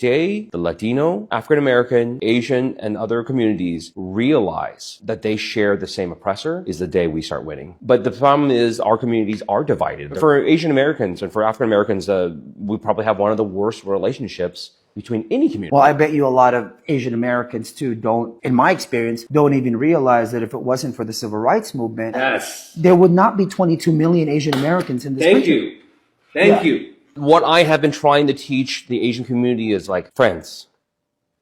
day the Latino, African American, Asian, and other communities realize that they share the same oppressor is the day we start winning. But the problem is our communities are divided. For Asian Americans and for African Americans, we probably have one of the worst relationships between any community. Well, I bet you a lot of Asian Americans too don't, in my experience, don't even realize that if it wasn't for the civil rights movement, there would not be 22 million Asian Americans in this country. Thank you. What I have been trying to teach the Asian community is like, friends,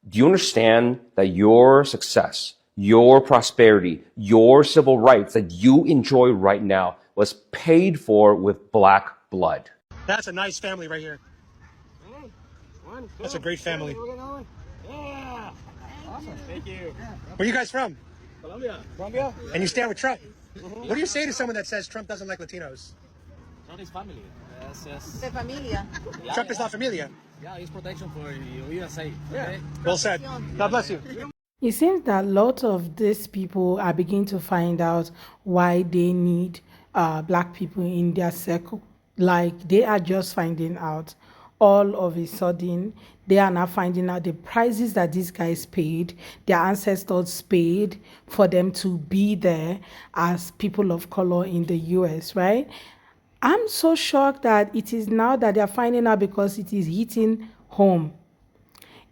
do you understand that your success, your prosperity, your civil rights that you enjoy right now was paid for with black blood? That's a nice family right here. That's a great family. Yeah. Awesome. Thank you. Where are you guys from? Colombia. And you stand with Trump. What do you say to someone that says Trump doesn't like Latinos? Trump is family. Yes. De familia. Trump is not familia. Yeah, he's protection for USA. Yeah. Well said. God bless you. It seems that lots of these people are beginning to find out why they need black people in their circle. Like they are just finding out all of a sudden. They are now finding out the prices that these guys paid, their ancestors paid for them to be there as people of color in the US, right? I'm so shocked that it is now that they're finding out because it is hitting home.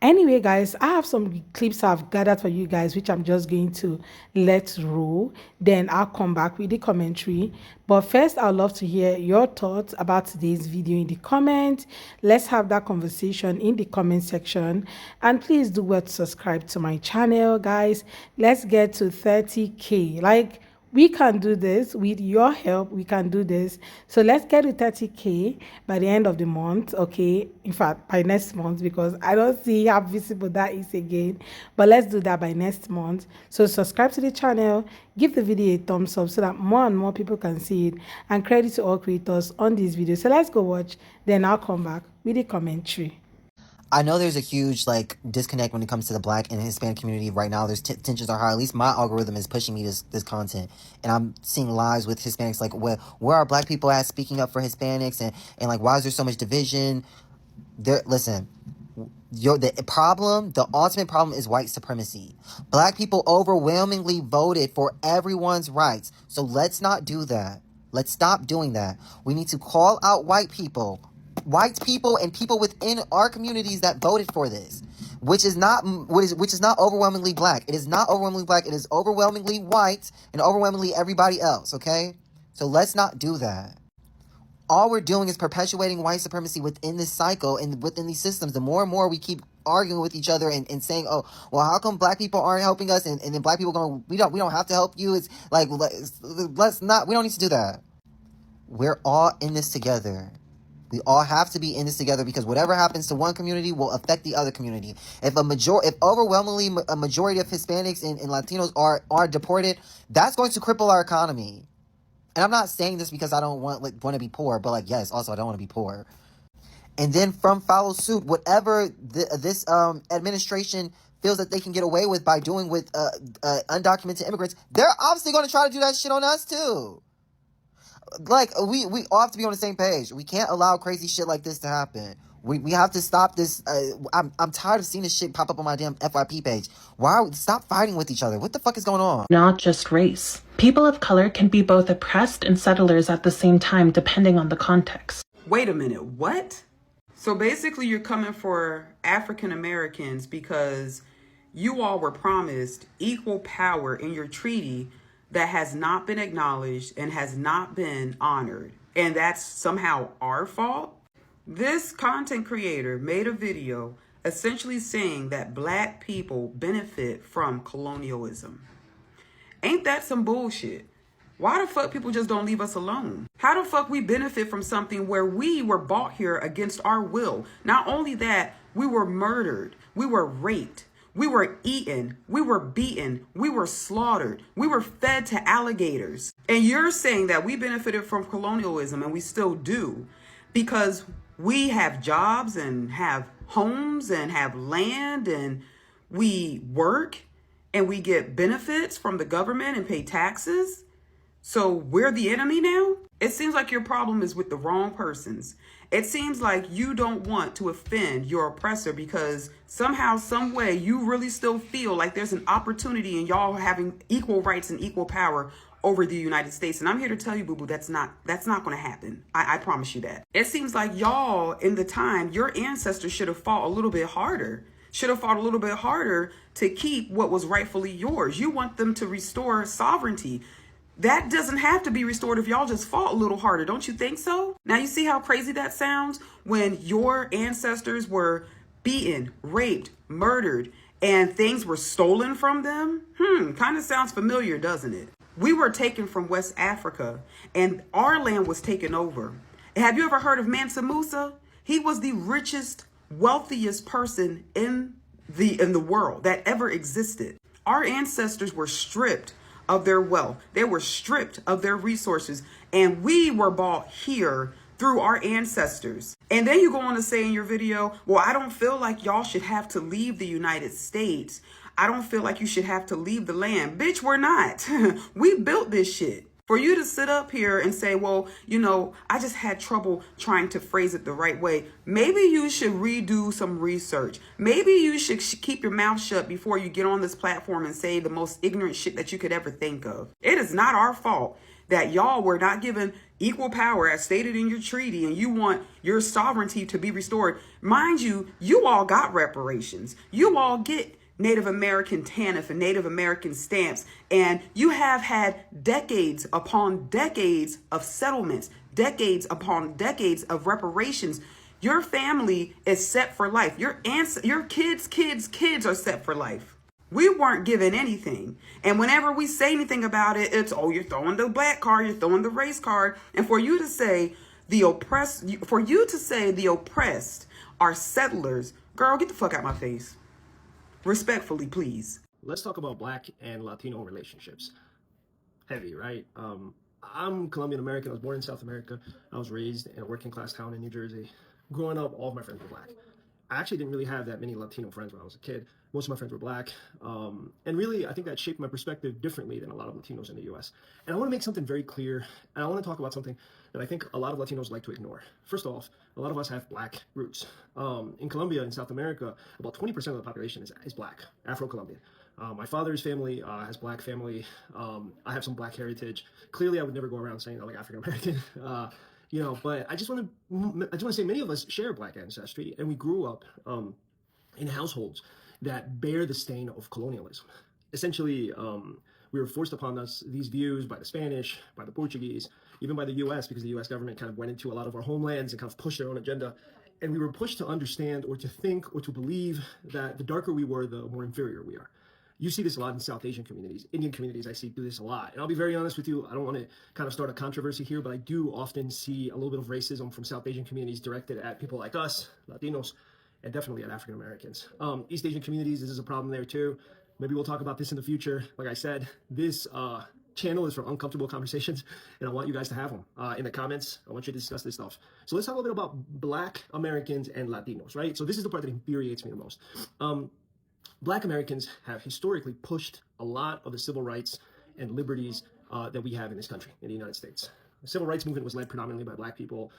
Anyway, guys, I have some clips I've gathered for you guys, which I'm just going to let roll. Then I'll come back with the commentary. But first, I'd love to hear your thoughts about today's video in the comments. Let's have that conversation in the comment section. And please do well to subscribe to my channel, guys. Let's get to 30K. Like, we can do this with your help. We can do this. So let's get to 30K by the end of the month. Okay, in fact by next month, because I don't see how visible that is again, but let's do that by next month. So subscribe to the channel, give the video a thumbs up so that more and more people can see it, and credit to all creators on this video. So let's go watch, then I'll come back with the commentary. I know there's a huge disconnect when it comes to the black and Hispanic community right now. There's tensions are high. At least my algorithm is pushing me this content, and I'm seeing lives with Hispanics like where are black people at speaking up for Hispanics, and like why is there so much division? Listen, the ultimate problem is white supremacy. Black people overwhelmingly voted for everyone's rights, so let's not do that. Let's stop doing that. We need to call out white people and people within our communities that voted for this, which is not overwhelmingly black. It is not overwhelmingly black. It is overwhelmingly white and overwhelmingly everybody else. Okay, so let's not do that. All we're doing is perpetuating white supremacy within this cycle and within these systems. The more and more we keep arguing with each other and saying, oh, well, how come black people aren't helping us, and then black people going, we don't have to help you. It's like, we don't need to do that. We're all in this together. We all have to be in this together, because whatever happens to one community will affect the other community. If overwhelmingly a majority of Hispanics and Latinos are deported, that's going to cripple our economy. And I'm not saying this because I don't want to be poor, but yes, also I don't want to be poor. And then follow suit whatever this administration feels that they can get away with by doing with undocumented immigrants. They're obviously going to try to do that shit on us too. Like, we all have to be on the same page. We can't allow crazy shit like this to happen. We have to stop this. I'm tired of seeing this shit pop up on my damn FYP page. Stop fighting with each other. What the fuck is going on? Not just race. People of color can be both oppressed and settlers at the same time, depending on the context. Wait a minute, what? So basically you're coming for African Americans because you all were promised equal power in your treaty that has not been acknowledged and has not been honored. And that's somehow our fault? This content creator made a video essentially saying that black people benefit from colonialism. Ain't that some bullshit? Why the fuck people just don't leave us alone? How the fuck we benefit from something where we were brought here against our will? Not only that, we were murdered, we were raped, we were eaten, we were beaten, we were slaughtered, we were fed to alligators. And you're saying that we benefited from colonialism, and we still do, because we have jobs and have homes and have land and we work and we get benefits from the government and pay taxes. So we're the enemy now? It seems like your problem is with the wrong persons. It seems like you don't want to offend your oppressor because somehow, some way, you really still feel like there's an opportunity in y'all having equal rights and equal power over the United States. And I'm here to tell you, boo-boo, that's not going to happen. I promise you that. It seems like y'all, in the time, your ancestors should have fought a little bit harder. To keep what was rightfully yours. You want them to restore sovereignty. That doesn't have to be restored if y'all just fought a little harder. Don't you think so? Now you see how crazy that sounds when your ancestors were beaten, raped, murdered, and things were stolen from them? Kind of sounds familiar, doesn't it? We were taken from West Africa and our land was taken over. Have you ever heard of Mansa Musa? He was the richest, wealthiest person in the world that ever existed. Our ancestors were stripped of their wealth. They were stripped of their resources, and we were bought here through our ancestors. And then you go on to say in your video, well, I don't feel like y'all should have to leave the United States. I don't feel like you should have to leave the land. Bitch, we're not. We built this shit. For you to sit up here and say, well, you know, I just had trouble trying to phrase it the right way. Maybe you should redo some research. Maybe you should keep your mouth shut before you get on this platform and say the most ignorant shit that you could ever think of. It is not our fault that y'all were not given equal power as stated in your treaty and you want your sovereignty to be restored. Mind you, you all got reparations. You all get Native American TANF and Native American stamps. And you have had decades upon decades of settlements, decades upon decades of reparations. Your family is set for life. Your kids are set for life. We weren't given anything. And whenever we say anything about it, it's, oh, you're throwing the black card, you're throwing the race card. And for you to say the oppressed are settlers, girl, get the fuck out my face. Respectfully, please. Let's talk about Black and Latino relationships. Heavy, right? I'm Colombian American. I was born in South America. I was raised in a working class town in New Jersey. Growing up, all of my friends were Black. I actually didn't really have that many Latino friends when I was a kid. Most of my friends were Black. And really, I think that shaped my perspective differently than a lot of Latinos in the US. And I want to make something very clear. And I want to talk about something that I think a lot of Latinos like to ignore. First off, a lot of us have Black roots. In Colombia, in South America, about 20% of the population is Black, Afro-Colombian. My father's family has Black family. I have some Black heritage. Clearly, I would never go around saying I'm like African-American. You know, but I just want to say many of us share Black ancestry, and we grew up in households that bear the stain of colonialism. Essentially, we were forced upon us these views by the Spanish, by the Portuguese, even by the US, because the US government kind of went into a lot of our homelands and kind of pushed their own agenda. And we were pushed to understand or to think or to believe that the darker we were, the more inferior we are. You see this a lot in South Asian communities. Indian communities, I see do this a lot. And I'll be very honest with you, I don't want to kind of start a controversy here, but I do often see a little bit of racism from South Asian communities directed at people like us, Latinos, and definitely at African Americans. East Asian communities, this is a problem there too. Maybe we'll talk about this in the future. Like I said, this channel is for uncomfortable conversations, and I want you guys to have them in the comments. I want you to discuss this stuff. So let's talk a little bit about Black Americans and Latinos, right? So this is the part that infuriates me the most. Black Americans have historically pushed a lot of the civil rights and liberties that we have in this country, in the United States. The civil rights movement was led predominantly by Black people.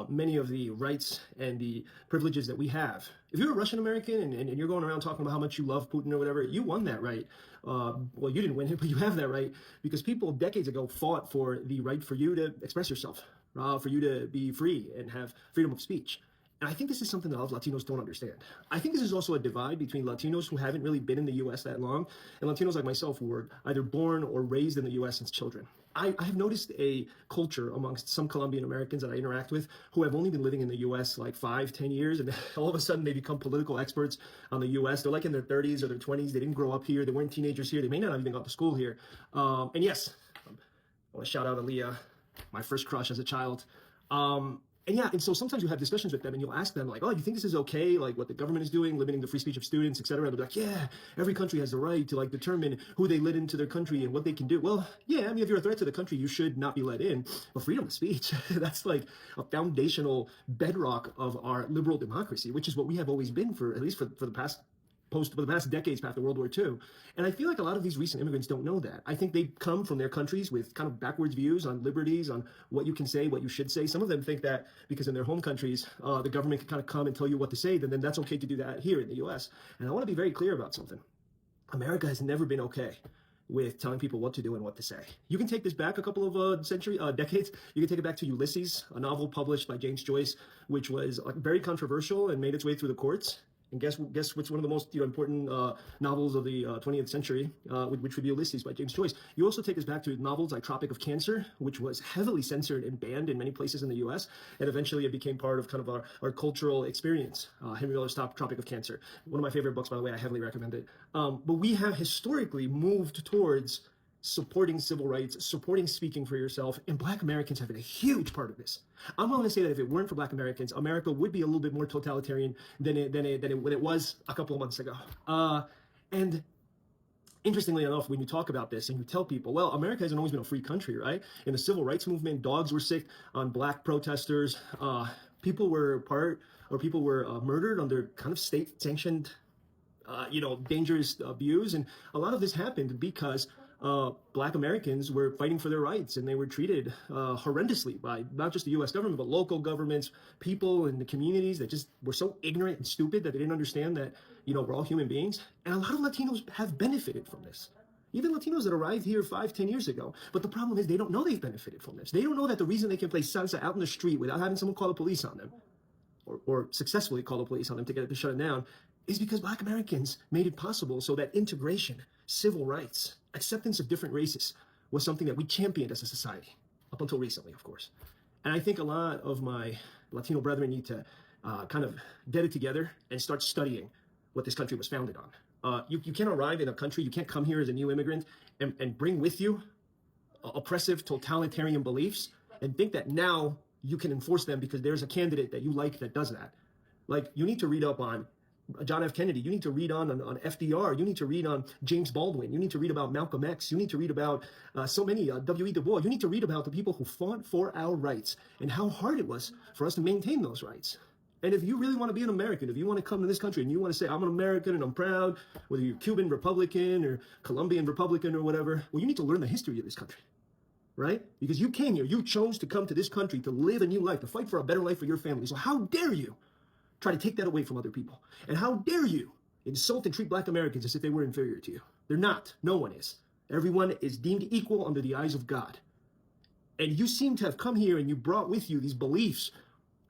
Many of the rights and the privileges that we have. If you're a Russian American and you're going around talking about how much you love Putin or whatever, you won that right. Well, you didn't win it, but you have that right because people decades ago fought for the right for you to express yourself, for you to be free and have freedom of speech. And I think this is something that a lot of Latinos don't understand. I think this is also a divide between Latinos who haven't really been in the U.S. that long and Latinos like myself who were either born or raised in the U.S. since children. I have noticed a culture amongst some Colombian Americans that I interact with who have only been living in the U.S. like 5-10 years, and all of a sudden they become political experts on the U.S. They're like in their 30s or their 20s. They didn't grow up here. They weren't teenagers here. They may not have even gone to school here. And yes, I want to shout out Aaliyah, my first crush as a child. And so sometimes you have discussions with them and you'll ask them like, oh, you think this is okay? Like what the government is doing, limiting the free speech of students, et cetera. And they'll be like, yeah, every country has the right to like determine who they let into their country and what they can do. Well, yeah, I mean, if you're a threat to the country, you should not be let in. But freedom of speech, that's like a foundational bedrock of our liberal democracy, which is what we have always been for, at least for the past for the past decades after World War II. And I feel like a lot of these recent immigrants don't know that. I think they come from their countries with kind of backwards views on liberties, on what you can say, what you should say. Some of them think that because in their home countries, the government can kind of come and tell you what to say, then that's okay to do that here in the US. And I want to be very clear about something. America has never been okay with telling people what to do and what to say. You can take this back a couple of decades. You can take it back to Ulysses, a novel published by James Joyce, which was very controversial and made its way through the courts. And guess what's one of the most important novels of the 20th century, which would be Ulysses by James Joyce. You also take us back to novels like Tropic of Cancer, which was heavily censored and banned in many places in the U.S. And eventually it became part of kind of our cultural experience. Henry Miller's Tropic of Cancer, one of my favorite books, by the way. I heavily recommend it. But we have historically moved towards supporting civil rights, supporting speaking for yourself, and Black Americans have been a huge part of this. I'm willing to say that if it weren't for Black Americans, America would be a little bit more totalitarian than it was a couple of months ago. And interestingly enough, when you talk about this and you tell people, well, America hasn't always been a free country, right? In the civil rights movement, dogs were sick on Black protesters. People were murdered under kind of state-sanctioned dangerous views. And a lot of this happened because Black Americans were fighting for their rights, and they were treated horrendously by not just the U.S. government, but local governments, people in the communities that just were so ignorant and stupid that they didn't understand that, we're all human beings. And a lot of Latinos have benefited from this. Even Latinos that arrived here 5-10 years ago. But the problem is they don't know they've benefited from this. They don't know that the reason they can play salsa out in the street without having someone call the police on them, or successfully call the police on them to get it to shut it down, is because Black Americans made it possible so that integration, civil rights, acceptance of different races was something that we championed as a society, up until recently, of course. And I think a lot of my Latino brethren need to kind of get it together and start studying what this country was founded on. You can't arrive in a country, you can't come here as a new immigrant and bring with you oppressive totalitarian beliefs and think that now you can enforce them because there's a candidate that you like that does that. Like, you need to read up on John F. Kennedy. You need to read on FDR. You need to read on James Baldwin. You need to read about Malcolm X. You need to read about so many, W.E. Du Bois. You need to read about the people who fought for our rights and how hard it was for us to maintain those rights. And if you really want to be an American, if you want to come to this country and you want to say, I'm an American and I'm proud, whether you're Cuban Republican or Colombian Republican or whatever, well, you need to learn the history of this country, right? Because you came here, you chose to come to this country to live a new life, to fight for a better life for your family. So how dare you try to take that away from other people? And how dare you insult and treat Black Americans as if they were inferior to you? They're not. No one is. Everyone is deemed equal under the eyes of God. And you seem to have come here and you brought with you these beliefs,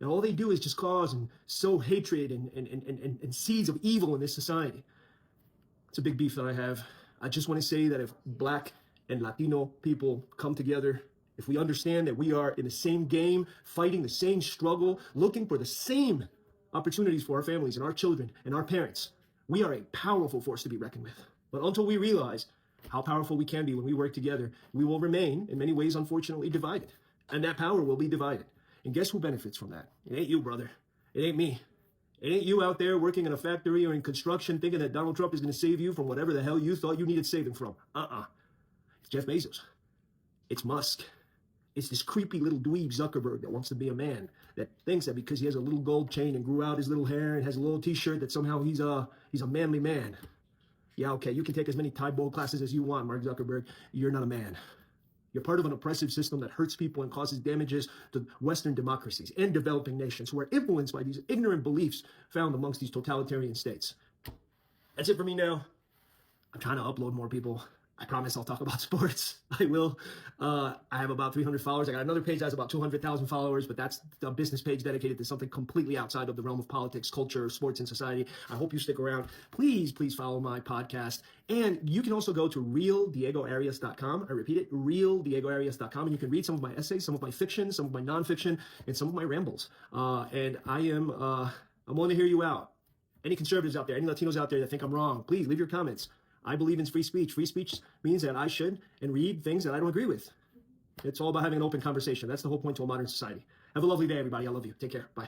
and all they do is just cause and sow hatred and seeds of evil in this society. It's a big beef that I have. I just want to say that if Black and Latino people come together, if we understand that we are in the same game, fighting the same struggle, looking for the same opportunities for our families and our children and our parents, we are a powerful force to be reckoned with. But until we realize how powerful we can be when we work together, we will remain, in many ways, unfortunately, divided. And that power will be divided. And guess who benefits from that? It ain't you, brother. It ain't me. It ain't you out there working in a factory or in construction thinking that Donald Trump is going to save you from whatever the hell you thought you needed saving from. It's Jeff Bezos. It's Musk. It's this creepy little dweeb Zuckerberg that wants to be a man, that thinks that because he has a little gold chain and grew out his little hair and has a little t-shirt that somehow he's a manly man. Yeah, okay, you can take as many Taibo classes as you want, Mark Zuckerberg. You're not a man. You're part of an oppressive system that hurts people and causes damages to Western democracies and developing nations who are influenced by these ignorant beliefs found amongst these totalitarian states. That's it for me now. I'm trying to upload more people. I promise I'll talk about sports. I will. I have about 300 followers. I got another page that has about 200,000 followers, but that's a business page dedicated to something completely outside of the realm of politics, culture, sports, and society. I hope you stick around. Please follow my podcast. And you can also go to realdiegoarias.com. I repeat it, realdiegoarias.com. And you can read some of my essays, some of my fiction, some of my nonfiction, and some of my rambles. And I'm willing to hear you out. Any conservatives out there, any Latinos out there that think I'm wrong, please leave your comments. I believe in free speech. Free speech means that I should and read things that I don't agree with. It's all about having an open conversation. That's the whole point to a modern society. Have a lovely day, everybody. I love you. Take care. Bye.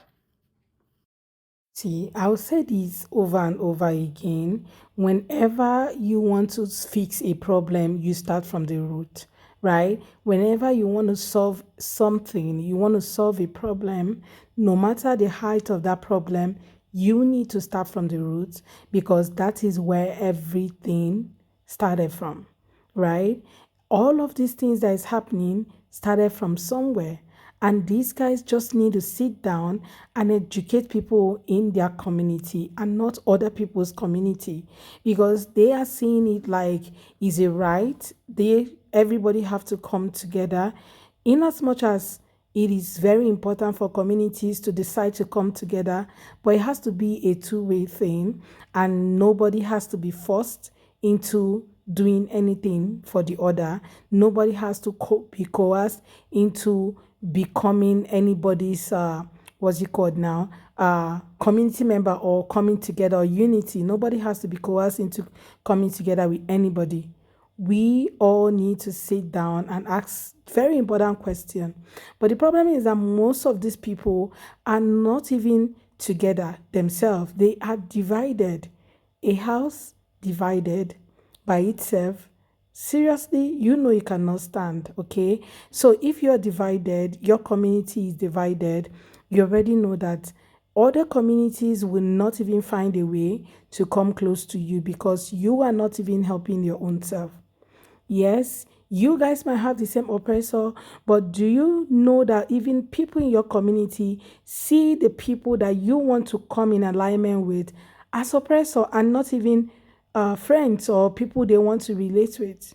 See, I'll say this over and over again. Whenever you want to fix a problem, you start from the root, right? Whenever you want to solve something, you want to solve a problem, no matter the height of that problem, You need to start from the roots because that is where everything started from, right? All of these things that is happening started from somewhere. And these guys just need to sit down and educate people in their community and not other people's community because they are seeing it like is a right. Everybody have to come together in as much as it is very important for communities to decide to come together, but it has to be a two-way thing and nobody has to be forced into doing anything for the other. Nobody has to be coerced into becoming anybody's what's it called now, community member or coming together or unity. Nobody has to be coerced into coming together with anybody. We all need to sit down and ask very important question. But the problem is that most of these people are not even together themselves. They are divided. A house divided by itself, seriously, you know it cannot stand, okay? So if you're divided, your community is divided, you already know that other communities will not even find a way to come close to you because you are not even helping your own self. Yes, you guys might have the same oppressor, but do you know that even people in your community see the people that you want to come in alignment with as oppressor and not even friends or people they want to relate with?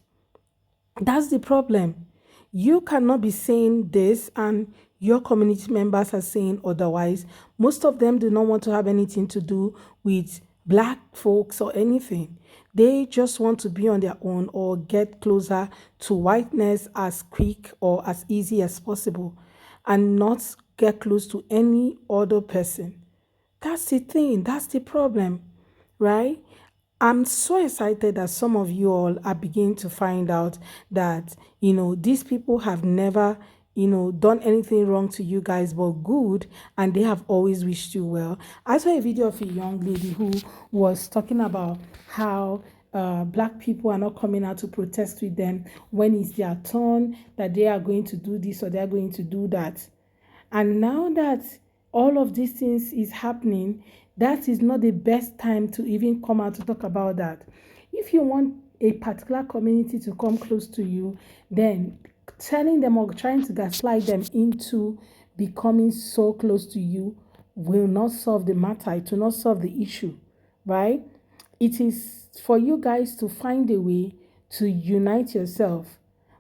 That's the problem. You cannot be saying this and your community members are saying otherwise. Most of them do not want to have anything to do with black folks or anything. They just want to be on their own or get closer to whiteness as quick or as easy as possible and not get close to any other person. That's the thing. That's the problem, right? I'm so excited that some of you all are beginning to find out that, these people have never, done anything wrong to you guys but good, and they have always wished you well. I saw a video of a young lady who was talking about how black people are not coming out to protest with them when it's their turn, that they are going to do this or they are going to do that. And now that all of these things is happening, that is not the best time to even come out to talk about that. If you want a particular community to come close to you, then telling them or trying to gaslight them into becoming so close to you will not solve the matter. It will not solve the issue, right? It is for you guys to find a way to unite yourself.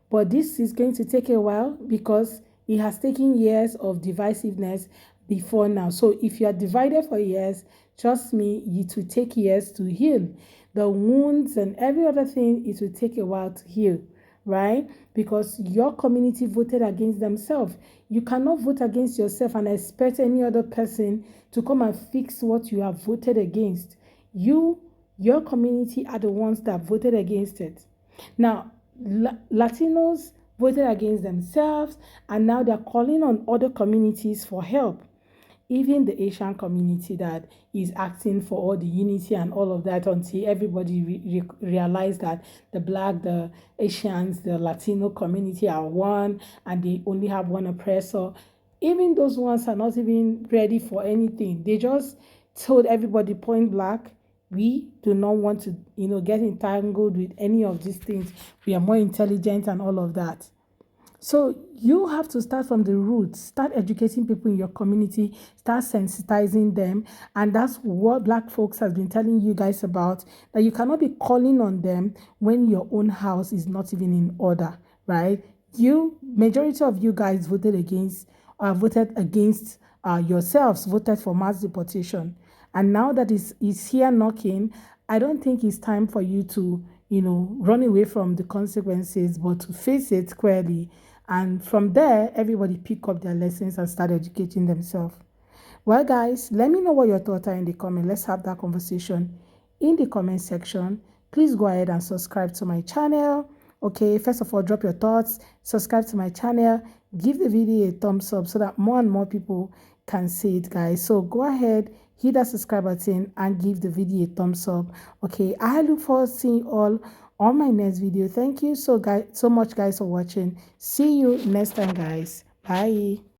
But this is going to take a while because it has taken years of divisiveness before now. So if you are divided for years, trust me, it will take years to heal. The wounds and every other thing, it will take a while to heal, right? Because your community voted against themselves. You cannot vote against yourself and expect any other person to come and fix what you have voted against. Your community are the ones that voted against it. Now, Latinos voted against themselves, and now they're calling on other communities for help. Even the Asian community that is acting for all the unity and all of that until everybody realized that the Black, the Asians, the Latino community are one and they only have one oppressor. Even those ones are not even ready for anything. They just told everybody point blank, we do not want to, get entangled with any of these things. We are more intelligent and all of that. So you have to start from the roots, start educating people in your community, start sensitizing them. And that's what Black folks have been telling you guys about, that you cannot be calling on them when your own house is not even in order, right? Majority of you guys voted against yourselves, voted for mass deportation. And now that it's here knocking, I don't think it's time for you to, run away from the consequences, but to face it squarely. And from there, everybody pick up their lessons and start educating themselves. Well, guys, let me know what your thoughts are in the comment. Let's have that conversation in the comment section. Please go ahead and subscribe to my channel. Okay, first of all, drop your thoughts, subscribe to my channel, give the video a thumbs up so that more and more people can see it, guys. So go ahead, hit that subscribe button and give the video a thumbs up. Okay, I look forward to seeing you all on my next video. Thank you so much, guys, for watching. See you next time, guys. Bye.